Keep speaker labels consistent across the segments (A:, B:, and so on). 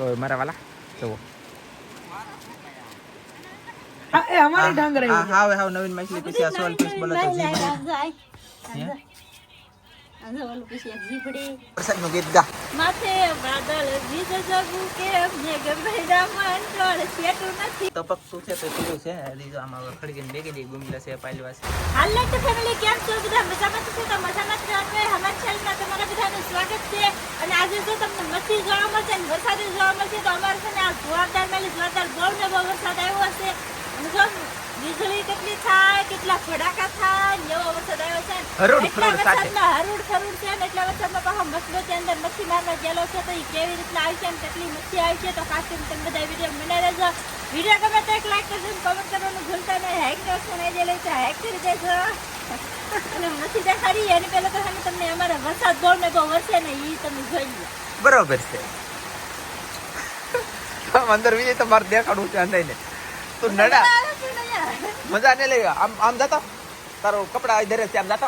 A: હવે મારા વાલા જુઓ
B: हमारी ढंग रही
A: हाँ हाँ नवीन मछली पीछे असोल पीस बोला तो વરસાદનું ગીત ગા
C: માથે વાદળ વીજ જગુ કે અમને ગભેડા મંડળ સેટું નથી
A: તપક શું છે તો પેલું છે દીજો આમાં ખડકીને બેગી દી ગુમલા છે પાલવા છે
C: હાલ તો ફેમિલી કેમ છો બધા મજામાં છો તો મજામાં જ રહો અમારા ચેનલમાં તમારા બધાનું સ્વાગત છે અને આજે જો તમને મસ્તી જોવા મળશે અને વરસાદ જોવા મળશે તો અમારે છે ને આ જોરદાર મેલી જોરદાર બહુ ને બહુ વરસાદ આવ્યો હશે અને જો વીજળી કેટલી થાય કેટલા ફડાકા થાય એવો વરસાદ આવ્યો છે
A: હરુડ
C: એટલા
A: ફરુડ સાથે
C: વરસાદમાં હરુડ ફરુડ છે ને એટલા વરસાદમાં પાછો મસ્તી અંદર મચ્છી મારવા ગયેલો છે તો એ કેવી રીતના આવી છે અને કેટલી મચ્છી આવી છે તો ખાસ કરીને તમે બધા વિડીયો બનાવી રહેજો વિડીયો ગમે તો એક લાઈક કરજો કમેન્ટ કરવાનું ભૂલતા નહીં હેક નો ઓપ્શન આવી જાય તો હેક કરી દેજો અને મચ્છી દેખાડી એની પહેલા તો તમને અમારા વરસાદ બહુ ને બહુ વરસે ને એ તમે જોઈ લો
A: બરોબર છે અંદર વિજય તમારે દેખાડવું છે અંદાઈને તું નડા મજા ને લે આમ આમ જાતો તારો કપડા ધરે છે આમ જાતો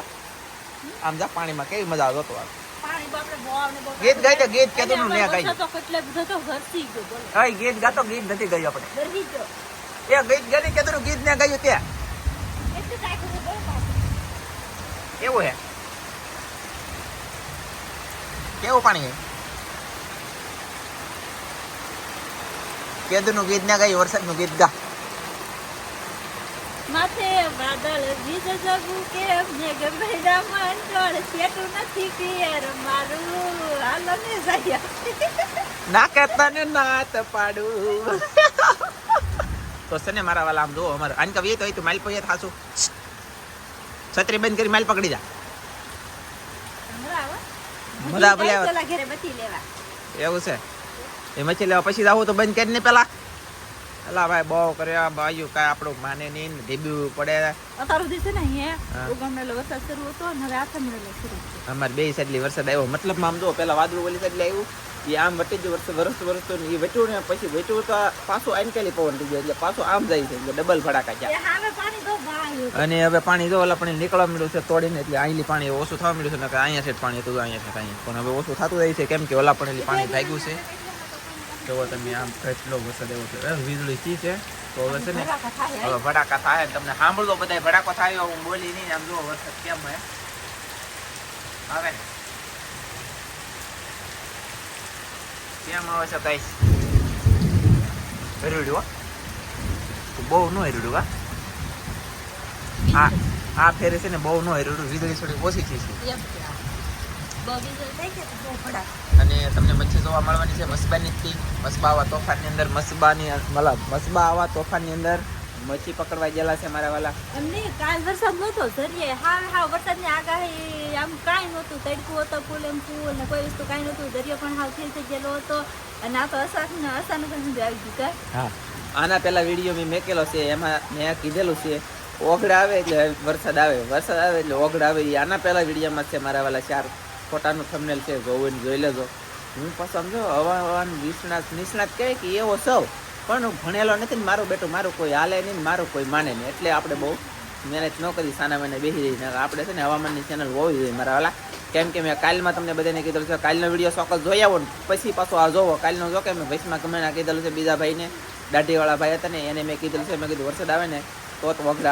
A: આમ જા પાણીમાં કેવી મજા આવે તો
C: પાણી બાપરે બોવ ને બોવ
A: ગીત ગાય તો ગીત કેતું નું લે ગાય
C: તો કેટલે બધો તો ઘરથી ગયો બોલો
A: હા ગીત ગાતો ગીત નથી ગાયું આપણે
C: ઘરથી ગયો
A: એ ગીત ગાડી કેતું નું ગીત ને ગાયું ત્યાં
C: એટલે કાઈ ખબર બહુ પાસ
A: કેવું હે કેવું પાણી હે કેતું નું ગીત ને ગાયું વરસાદ નું ગીત ગા
C: માથે વાદળ વીજ જગુ કે અમને ગભેડા મંડળ સેટું નથી પિયર મારું હાલો ને જાય
A: ના કહેતા ને નાત પાડું તો છે ને મારા વાલા આમ જો અમારે આન કવિએ તો તું માલ પૈયા થાશું છત્રી બંધ કરી માલ પકડી જા મજા ભલે
C: ચલા ઘરે બતી લેવા
A: એવું છે એ મચ્છી લેવા પછી જાવું તો બંધ કરીને પેલા અલા ભાઈ બહુ કર્યા બાયું કાંઈ આપણું માને નહીં ધીબ્યું પડે
C: અત્યાર સુધી છે ને અહીંયા ઉગમણેલો વરસાદ શરૂ હતો અને હવે આથમણેલો શરૂ છે
A: અમારે બે સાઈડલી વરસાદ આવ્યો મતલબ આમ જો પેલા વાદળું ઓલી સાઈડલી આવ્યું એ આમ વટી જ વરસતો ને એ વટ્યું ને પછી વટ્યું તો પાછું આનકેલી પવન થઈ ગયો એટલે પાછું આમ જાય છે એટલે ડબલ ફડાકા ગયા
C: હવે પાણી તો બાયું
A: અને હવે પાણી જો ઓલા પાણી નીકળવા મળ્યું છે તોડીને એટલે અહીંલી પાણી ઓછું થવા મળ્યું છે ને અહીંયા છે પાણી હતું અહીંયા છે કાંઈ પણ હવે ઓછું થતું જાય છે કેમ કે ઓલા પણ પાણી ભાગ્યું છે તો તમે આમ કેટલો વરસાદ એવો છે વીજળી ચી છે તો હવે છે ને હવે ભડાકા થાય તમને સાંભળો બધા ભડાકો થાય હું બોલી નહીં આમ જો વરસાદ કેમ હે આવે કેમ આવે છે કઈ હરડ્યું બહુ ન હરડ્યું આ ફેરે છે ને બહુ ન હરડ્યું વીજળી થોડી ઓછી થઈ છે અને તમને મચ્છી જોવા મળવાની છે મસબાની થી મસબા આવા તોફાનની અંદર મસબા આવા તોફાનની અંદર મચ્છી પકડવા ગયેલા છે મારા વાલા
C: અમને કાલ વરસાદ નહોતો સરિયે હા વરસાદની આગાહી આમ કાંઈ નહોતું તડકું હતો ફૂલ એમ ફૂલ ને કોઈ વસ્તુ કાંઈ નહોતું દરિયો પણ હાવ થઈ ગયેલો હતો અને આ તો અચાનક આવી ગયું
A: હા આના પહેલા વિડીયો મેં મેકેલો છે એમાં મેં કીધેલું છે ઓગળ આવે એટલે વરસાદ આવે એટલે ઓગળ આવે એ આના પહેલા વિડીયોમાં છે મારા વાલા 4 ફોટાનું થંબનેલ છે જોઈ લેજો હું પછી સમજો હવામાન નિષ્ણાત કહે કે એવો સૌ પણ હું ભણેલો નથી ને મારું બેટું મારું કોઈ હાલે નહીં ને મારું કોઈ માને નહીં એટલે આપણે બહુ મહેનત ન કરી સાના મને બેસી રહીને આપણે છે ને હવામાનની ચેનલ હોવી જોઈએ મારા વાલા કેમ કે મેં કાલમાં તમને બધાને કીધેલું છે કાલનો વિડીયો ચોક્કસ જોઈ આવો ને પછી પાછો આ જોવો કાલનો જો કે મેં વૈશમાં ગમે કીધેલું છે બીજા ભાઈને દાઢીવાળા ભાઈ હતા ને એને મેં કીધેલું છે મેં કીધું વરસાદ આવે ને તો જ વગડ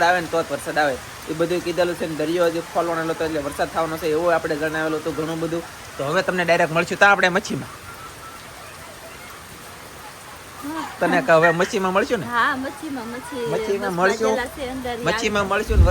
A: આવે ને તો જ વરસાદ આવે એ બધું કીધેલું છે ને દરિયો હજી ખોલવાનો હતો એટલે વરસાદ થવાનો છે એવું આપણે જણાવેલું હતું ઘણું બધું તો હવે તમને ડાયરેક્ટ મળશું તો આપણે મચ્છીમાં તને હવે મચ્છીમાં મળશું ને
C: હા મચ્છીમાં
A: મળશું ને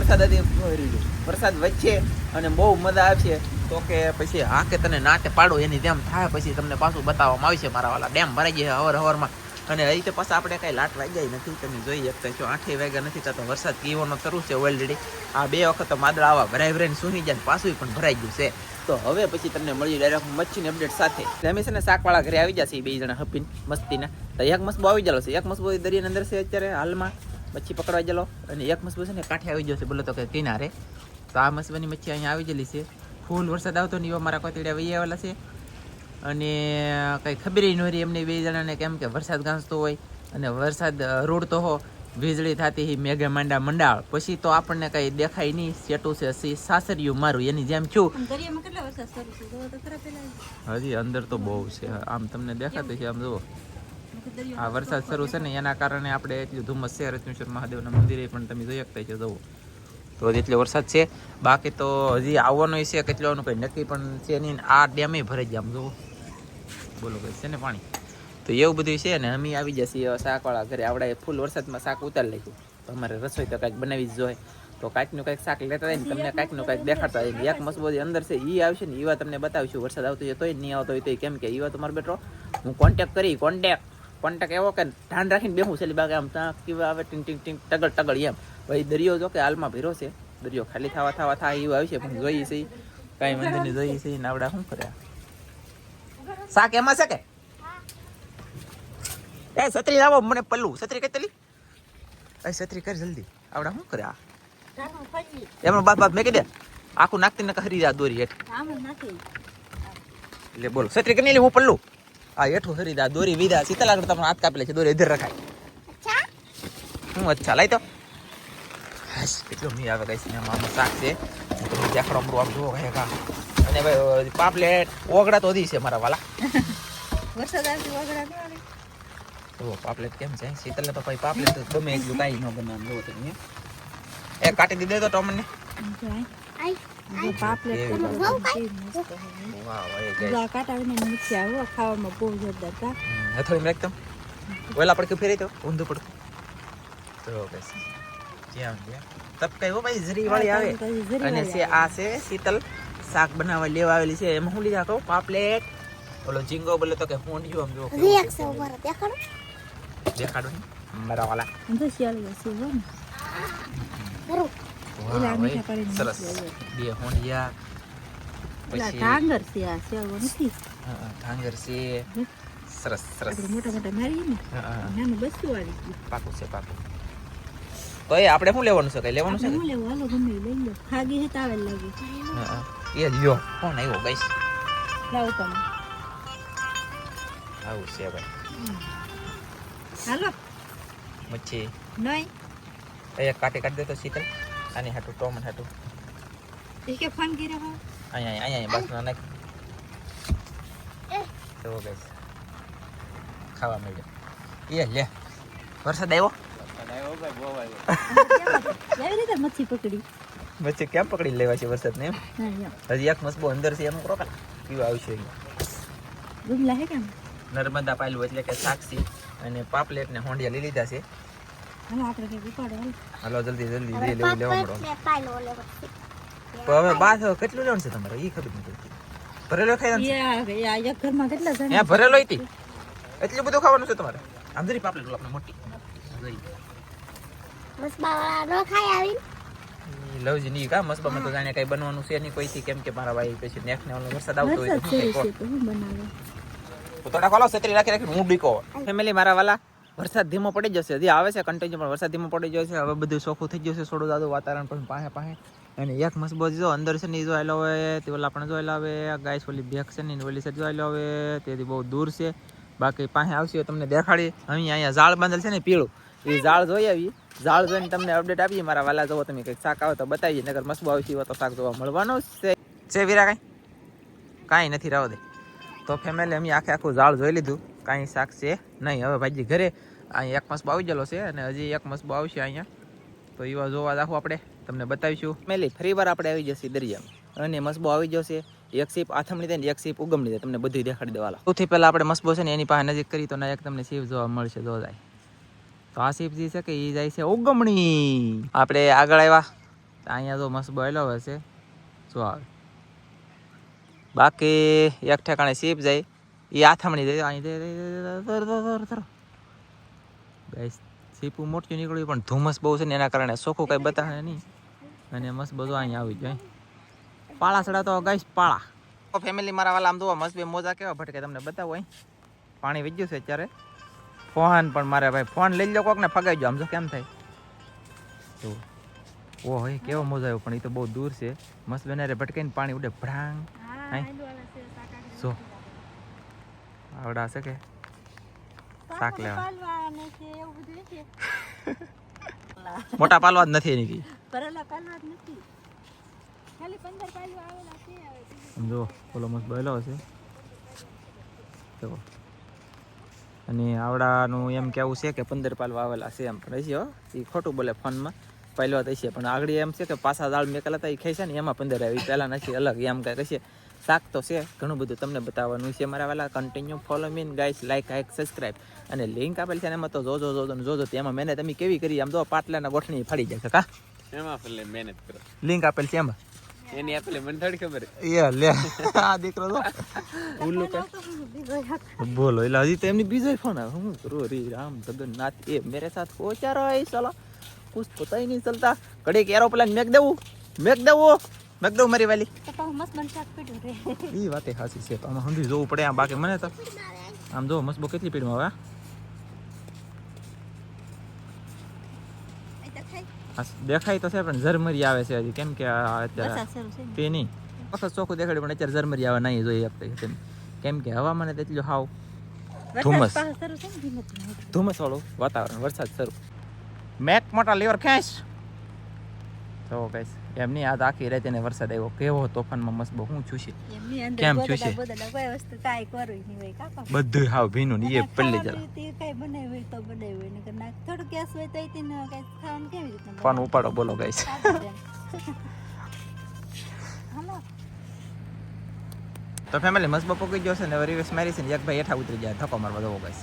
A: વરસાદ વચ્ચે અને બહુ મજા આવશે તો કે પછી હા કે તને નાતે પાડો એની જેમ થાય પછી તમને પાછું બતાવવામાં આવશે મારા વાલા ડેમ ભરાઈ જાય હવારમાં અને અહીં તો પાછા આપણે કાંઈ લાટ વાગ્યા નથી તમે જોઈ શકતા છો 8 વાગ્યા નથી થતો વરસાદ પીવાનો શરૂ છે ઓલરેડી આ 2 વખત તો માદળા આવા ભરાઈને સૂઈ જાય પાછું પણ ભરાઈ ગયું છે તો હવે પછી તમને મળ્યું ડાયરેક્ટ મચ્છીની અપડેટ સાથે અમે છે ને શાકવાળા ઘરે આવી જશે 2 જણા હપીને મસ્તીના તો એક મસ્બો આવી ગયેલો છે એક મસ્બો દરિયાની અંદર છે અત્યારે હાલમાં મચ્છી પકડવા ગયેલો અને એક મસ્બો છે ને કાંઠે આવી જશે બોલો તો કે કિનારે તો આ મસ્બાની મચ્છી અહીંયા આવી ગયેલી છે ફૂલ વરસાદ આવતો ને એવા મારા કોતડીયા વહી આવેલા છે અને કંઈ ખબર ન રહી એમને 2 જણાને કેમ કે વરસાદ ગાંસતો હોય અને વરસાદ રોડતો હો વીજળી થતી મેઘે માંડા મંડાળ પછી તો આપણને કઈ દેખાય નહીં. સેટું છે સાસરિયું મારું એની જેમ છું.
C: દરિયામાં કેટલા વરસાદ શરૂ છે જોવો તો ખરા પેલા
A: હજી અંદર તો બહુ છે. આમ તમને દેખાતું છે આમ જુઓ આ વરસાદ શરૂ છે ને એના કારણે આપણે એટલું ધુમ્મસ છે. રત્નેશ્વર મહાદેવના મંદિરે પણ તમે જોઈ શકતા છો જુઓ તો એટલો વરસાદ છે. બાકી તો હજી આવવાનો છે કેટલોનું કંઈ નક્કી પણ છે નહીં. આ ડેમે ભરાઈ જાય આમ જુઓ બોલો કઈ છે ને પાણી તો એવું બધું છે ને. અમે આવી જશે શાકવાળા ઘરે આવડે ફૂલ વરસાદમાં શાક ઉતારી લખ્યું તો અમારે રસોઈ તો કાંઈક બનાવી જ જોઈએ. તો કાંઈકનું કાંઈક શાક લેતા જાય ને તમને કાંઈકનું કાંઈક દેખાડતા જાય. એક મસ્ત અંદર છે એ આવશે ને એવા તમને બતાવીશું. વરસાદ આવતો હોય તોય નહીં આવતો હોય તો કેમ કે એવા તમારો બેટો હું કોન્ટેક્ટ એવો કે ધ્યાન રાખીને બેહું છે બાકી આમ ત્યાં કેવા આવે ટીંગ ટીંગ ટીંગ ટગળ એમ. ભાઈ દરિયો જો કે હાલમાં ભીરો છે. દરિયો ખાલી થાય એવું આવશે પણ જોઈએ છે કાંઈ વાંધો નહીં જોઈએ છે ને આવડા શું કરે શાક એમાં છે કે એ છત્રી લાવો મને પલ્લું છત્રી કઈ તલી એ છત્રી કરી જલ્દી આવડા શું કરે આ એમનો બાપ મેં કહી દે આખું નાખતી ને હરી જા દોરી હેઠ એટલે બોલો છત્રી કરી લે હું પલ્લું આ હેઠું હરી જા દોરી વિધા શીતલ આગળ તમને હાથ કાપી લે છે દોરી ઇધર રખાય હું અચ્છા લાઈ તો કેટલો મી આવે કઈ સિનેમા શાક છે દેખાડો આપણું આમ જોવો કઈ કા અને ભાઈ પાપલેટ ઓગડા તો દી છે મારા વાલા
C: વરસાદ આવતી ઓગળા ન
A: તો પાપલેટ કેમ છે શીતલને તો ભાઈ પાપલેટ તો ગમે એટલું કાંઈ ન બનાવ જોવો તમે એ કાટી દીધે તો ટોમને
C: ખાવામાં બહુ જોરદાર કા
A: થોડી એકદમ ઓલા પડકે ફેરી તો ઊંધું પડતું તો બસ જ્યાં તપ કઈ હો ભાઈ જરી વાળી આવે અને છે આ છે શીતલ શાક બનાવવા લેવા આવેલી છે એમાં હું લીધા કહું પાપલેટ ઓલો ઝીંગો બોલે તો કે હું આમ જો દેખાડો મારા વાલા સરસ બે હોંડિયા પછી
C: ટાંગર છે આ સેવો નથી
A: ટાંગર છે સરસ સરસ
C: મોટા મોટા મારી ને નાનું બસ્તું વાળી
A: પાકું છે પાકું તો એ આપણે શું લેવાનું છે કઈ લેવાનું છે
C: હું લેવું હાલો ગમે લઈ લો ખાગી હે તાવેલ લાગી
A: એ લ્યો કોણ આવ્યો ગાઈસ
C: લાવ તમે
A: આવું છે ભાઈ
C: હાલો
A: મચ્છી
C: નહીં
A: એ કાટી કાઢી દે તો શીતલ આની હાટું ટોમન હાટું
C: એ કે ફોન કર્યો હો
A: અહીંયા બસ ના નાખ તો ગાઈસ ખાવા મળ્યો એ લે વરસાદ આવ્યો
C: કેવી રીતે મચ્છી પકડી
A: મચ્છી કેમ પકડી લેવા છે વરસાદ ને હજી એક મસ્બો અંદર છે એમ કરો પીવા આવશે
C: ગુમલા હે કેમ
A: નર્મદા પાયલું એટલે કે સાક્ષી અને પાપલેટ ને હોંડિયા લઈ લીધા છે.
C: હાલો આપણે કઈ ઉપાડો
A: હાલો જલ્દી લેવા મળો તો હવે બાદ કેટલું લેવાનું છે તમારે ઈ ખબર નથી ભરેલો ખાઈ
C: એક ઘરમાં કેટલા જણ
A: હે ભરેલો હતી એટલું બધું ખાવાનું છે તમારે આમ જરી પાપલેટ આપણે મોટી
D: મસબાવાળા નો ખાઈ આવી
A: લવજી ની કા મસબામાં તો જાણે કઈ બનવાનું છે નહીં કોઈથી કેમ કે મારા ભાઈ પછી નેક્સ્ટ ને ઓલો વરસાદ આવતો હોય તો
C: હું બનાવે
A: તો થોડા કોલો છત્રી રાખી હું ડીકો ફેમિલી મારા વાલા વરસાદ ધીમો પડી જશે હજી આવે છે કન્ટિન્યુ પણ વરસાદ ધીમો પડી જશે હવે બધું ચોખ્ખું થઈ જશે થોડું દાદુ વાતાવરણ પણ પાસે અને એક મસ્બો જો અંદર છે ને જોયેલો હોય તે ઓલા પણ જોયેલા આવે ગાઈસ ઓલી બેક છે ને ઓલી સાઈડ જોયેલો આવે તેથી બહુ દૂર છે બાકી પાસે આવશે તમને દેખાડી અહીંયા ઝાડ બાંધેલ છે ને પીળું એ ઝાડ જોઈ આવી ઝાડ જોઈને તમને અપડેટ આપીએ મારા વાલા જોવો તમે કંઈક શાક આવે તો બતાવીએ નગર મસ્બો આવશે તો શાક જોવા મળવાનું છે વીરા કાંઈ નથી રાવ દે તો ફેમિલી અમે આખું ઝાડ જોઈ લીધું કાંઈ શાક છે નહીં હવે ભાઈજી ઘરે અહીંયા એક મસ્બો આવી ગયેલો છે અને હજી એક મસ્બો આવશે અહીંયા તો એવા જોવા રાખવું આપણે તમને બતાવીશું ફેમિલી ફરી વાર આપણે આવી જશે દરિયામાં અને મસ્બો આવી જશે એક સીપ આથમણી થાય ને એક સીપ ઉગમણી થાય તમને બધું દેખાડી દેવાલા સૌથી પહેલાં આપણે મસ્બો છે ને એની પાસે નજીક કરી તો ના એક તમને સીપ જોવા મળશે જો જાય તો આ સીપ જે છે કે એ જાય છે ઉગમણી આપણે આગળ આવ્યા અહીંયા જો મસ્બો આવેલો હશે શું આવે બાકી એક ઠેકાણે સીપ જાય એ આથમણી જાય અહીં ગાઈસ સીપું મોટું નીકળ્યું પણ ધુમ્મસ બહુ છે ને એના કારણે ચોખ્ખું કંઈ બતાવે નહીં અને મસ્ત બધું અહીંયા આવી જાય પાળા સડા તો ગાઈસ પાળા ફેમિલી મારા વાલા આમ જોવા મસ્ત બે મોજા કેવા ભટકે તમને બતાવો અહીં પાણી વીજ્યું છે અત્યારે ફોન પણ મારે ભાઈ ફોન લઈ લો કોક ને ફગાઈ જો આમ જો કેમ થાય તો ઓ હોય કેવો મોજા આવ્યો પણ એ તો બહુ દૂર છે મસ્ત બેનારે ભટકાઈને પાણી ઉડે ભડાંગ જો આવડા છે કે શાક લેવા
C: પાલવા
A: મોટા પાલવા જ નથી એની કી
C: ભરેલા પાલવા જ નથી ખાલી 15 પાલવા આવેલા છે હવે
A: સમજો ઓલો મસ્ત બોલો છે જો અને આવડાનું એમ કેવું છે કે 15 પાલવા આવેલા છે એમ પણ હશે હો એ ખોટું બોલે ફોનમાં પહેલો તો છે પણ આગળ એમ છે કે પાછા દાળ મેકેલા હતા એ ખાઈ છે ને એમાં 15 આવી પહેલા નથી અલગ એમ કઈ કશે શાક તો છે ઘણું બધું તમને બતાવવાનું છે મારા વાલા continue follow mean guys like subscribe અને લિંક આપેલ છે ને એમાં તો જોજો તેમાં મહેનત તમે કેવી કરી આમ તો પાટલાના ગોઠણી ફાડી જશે કા
E: એમાં પેલે મહેનત કરો
A: લિંક આપેલ છે એમાં
E: એની આપેલે મને થોડી ખબર
A: એ લે આ દીકરો તો ઉલ્લુ કે બોલો એટલે હજી તો એમની બીજો ફોન આવે હું કરું રે રામ જગન્નાથ એ મેરે સાથ હો क्या रहा है साला कुछ पता ही नहीं चलता कड़े के एरोप्लेन मेक दो मारी वाली
C: તો પાછું મસ્ત બન શાક પીડ્યું રે
A: ઈ વાતે હાસી છે તો આમાં હંધી જોવું પડે આમ બાકી મને તો આમ જો મસ્બો કેટલી પીડમાં આવે
C: એ તો ખાઈ
A: આ દેખાય તો છે પણ ઝરમરી આવે છે હજી કેમ કે આ અત્યારે
C: વરસાદ શરૂ છે ને
A: તે નહીં વખત ચોખ્ખું દેખાડ્યું પણ અત્યારે ઝરમરી આવે નહીં જોઈએ આપતે કેમ કે હવામાન તેટલું હાવ ધુમ્મસ.
C: વરસાદ પાછો શરૂ છે ને ધીમે ધીમે
A: ધુમ્મસ વાળું વાતાવરણ વરસાદ શરૂ મેક મોટા લીવર ખેંચ તો ગાઈસ એમની આ આખી રાત એને વરસાદ આવ્યો કેવો તોફાનમાં મસ્ત બહુ હું છું છે
C: એમની અંદર
A: કેમ
C: ગોદડા
A: થયું છે?
C: બોદડા કોઈ વસ્તુ કાંઈ કરવી નહીં હોય કાકા
A: બધું હાવ ભીનું ને એ પલ્લી જરા
C: તે કઈ બનાવ્યું હોય તો બનાવ્યું હોય નકર ના થોડું ગેસ હોય તો કઈ ખાવાનું કેવી રીતના
A: ફોન ઉપાડો બોલો ગાઈસ
C: હાલો
A: તો ફેમિલી મસ્ત બપો ગઈ ગયો છે ને રિવેસ મારી છે ને એક ભાઈ હેઠા ઉતરી જાય ધક્કો મારવા દવો ગાઈસ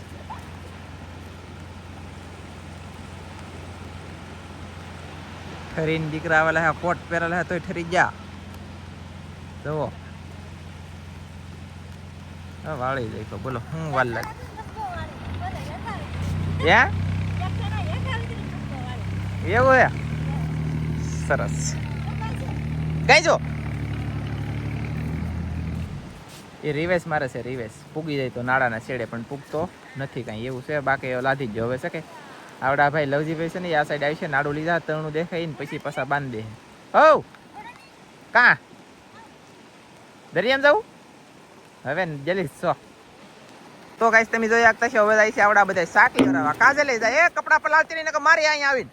A: ઠરીને દીકરા આવેલા હે કોટ પહેરેલા હે તોય ઠરી ગયા જુઓ વાળી જાય બોલો હું વાલ લાગે એવું હે સરસ કઈ જો એ રિવેસ મારે છે રિવેસ પૂગી જાય તો નાળાના છેડે પણ પૂગતો નથી કાંઈ એવું છે બાકી લાધી જ હવે છે કે આવડા ભાઈ લવજીભાઈ છે ને આ સાઈડ આવી છે નાડું લીધા તણું દેખાય ને પછી પાછા બાંધી દે હો કાં દરિયામાં જવું હવે ને જલ્દી છો તો ગાઈસ તમે જોઈ શકતા છો હવે જાય છે આવડા બધા શાક લેવા કાજે લઈ જાય એ કપડા પલાળતી નહીં કે મારી અહીંયા આવીને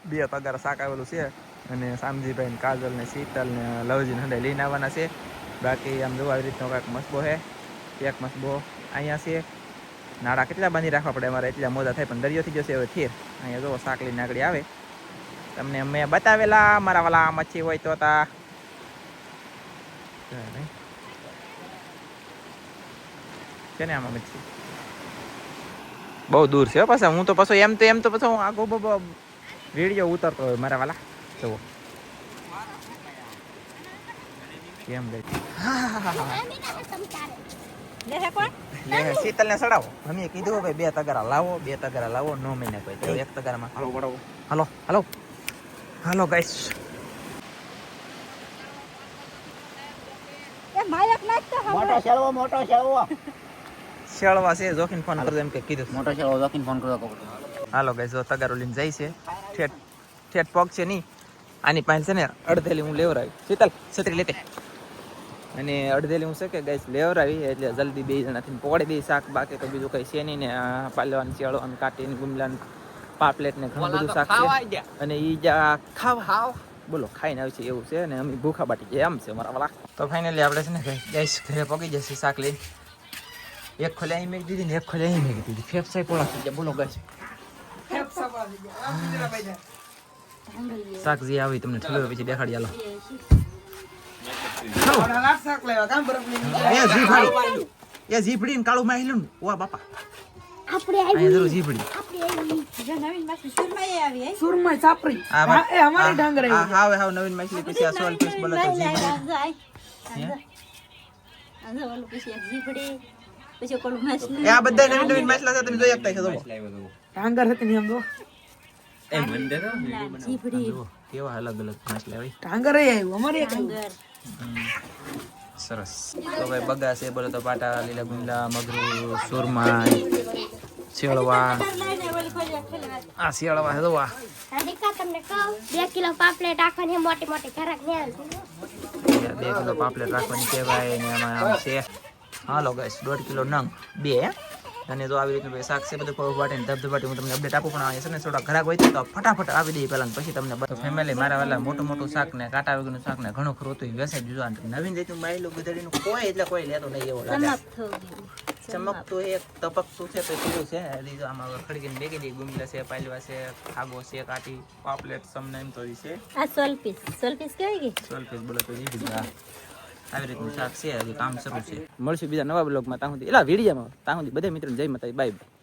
A: બે પગાર શાક આવેલું છે અને શામજીભાઈ ને કાજલ ને શીતલ ને લવજી ને લઈને આવવાના છે બાકી આમ જોવા આવી રીતનો કાંઈક મસબો છે એક મસબો અહીંયા છે નાળા કેટલા બાંધી રાખવા પડે અમારે એટલા મોજા થાય પણ દરિયો થઈ જશે હવે થેર અહીંયા જો શાક લઈને આગળ આવે તમને મેં બતાવેલા મારા વાલા મચ્છી હોય તો તા છે ને આમાં મચ્છી બહુ દૂર છે પાછા હું તો પાછો એમ તો પાછો હું આગો બબો વિડીયો ઉતરતો હોય મારા વાલા જુઓ કેમ ગઈ
C: લે કોણ
A: લે શીતલ ને સડાવો અમે કીધું ભાઈ 2 તગારા લાવો નો મહિને કોઈ તો 1 તગારામાં હાલો બડાવો હાલો ગાઈસ
C: એ માયક નાખ તો
B: મોટો શેળવો
A: શેળવા છે જોખીન ફોન કરજો એમ કે કીધું
B: મોટો શેળવો જોખીન ફોન કરજો
A: હાલો ગાઈસ જો તગારો લઈને જાય છે ઠેઠ પગ છે નહીં આની પાસે છે ને અડધેલી હું લેવરાવી શીતલ છત્રી લેતે અને અડધેલી હું છે કે ગાઈસ લેવરાવી એટલે જલ્દી 2 જણાથી પકડી દઈ શાક બાકી તો બીજું કઈ છે નહીં ને પાલવાની શેળવાની કાટીને ગુમલાને પાપલેટ ને ઘણું બધું શાક છે અને ઈ જા ખાવ બોલો ખાઈને આવશે એવું છે ને અમે ભૂખા બાટી જાય એમ છે મારા વાલા તો ફાઇનલી આપણે છે ને ગાઈસ ઘરે પગી જશે શાક લઈને એક ખોલે અહીં મેકી દીધી ને એક ખોલે અહીં મેકી દીધી ફેફસાઈ પોળા થઈ ગયા બોલો ગાઈસ શાક જે આવી તમને ઠલવે પછી દેખાડી આલો એ જીભડી ને કાળું માહિલું વા બાપા
D: આપણે
A: અહીંયા જરૂર જીભડી
C: જો નવીન માસી સુરમાઈ આવી હે
B: સુરમઈ સાપરી
A: આ
B: એ અમારી ડાંગર
A: હા હાવ નવીન માછલી પછી આ સોલ પીસ બોલો તો જીભડી
C: આજો ઓલું પછી એક જીભડી પછી કોલું માછલી
A: એ આ બધા નવીન માછલા છે તમે જોઈ શકતા છો જો
B: ડાંગર હતી ને એમ તો
E: એ મને દે
C: જીભડી
A: કેવા અલગ અલગ માછલા હોય
B: ડાંગર આવ્યું અમારે એક આવ્યું.
C: ડાંગર
A: સરસ તો ભાઈ બગા છે બોલો તો પાટા લીલા ગુંદા મગરું સુરમા શેળવા
C: લઈને ઓલી ખોલી ખેલવા
A: આ શેળવા છે જોવા
D: દીકા તમને કહું 2 કિલો પાપલેટ રાખવાની મોટી મોટી ઘરાક ને આવે
A: 2 કિલો પાપલેટ રાખવાની કહેવાય ને આમાં આમ છે હાલો ગાઈસ 1.5 કિલો નંગ 2 અને જો આવી રીતનું ભાઈ શાક છે બધું પૌવા વાટીને ધબધબાટી હું તમને અપડેટ આપું પણ છે ને થોડા ઘરાક હોય તો ફટાફટ આવી દઈએ પહેલા પછી તમને બધું ફેમિલી મારા વાલા મોટું શાક ને કાંટા વગરનું શાક ને ઘણું ખરું હતું વેસાઈ દીધું નવીન રીતનું માયલું ગધેડીનું કોઈ એટલે કોઈ લેતો નહીં એવો લાગે ચમકતું એક ટપકતું છે તો કેવું છે લીધું આમાં ખડકીને બેગી દઈએ ગુમલા છે પાયલવા છે ખાગો છે કાટી પાપલેટ સમને એમ તો છે
C: આ 12 પીસ કેવી ગઈ
A: 12 પીસ બોલો તો એ બીજું આવી રીતનું શાક છે હજી કામ શરૂ છે મળશું બીજા નવા બ્લોગમાં ત્યાં સુધી એલા વિડીયોમાં ત્યાં સુધી બધા મિત્રોને જય માતાજી બાય બાય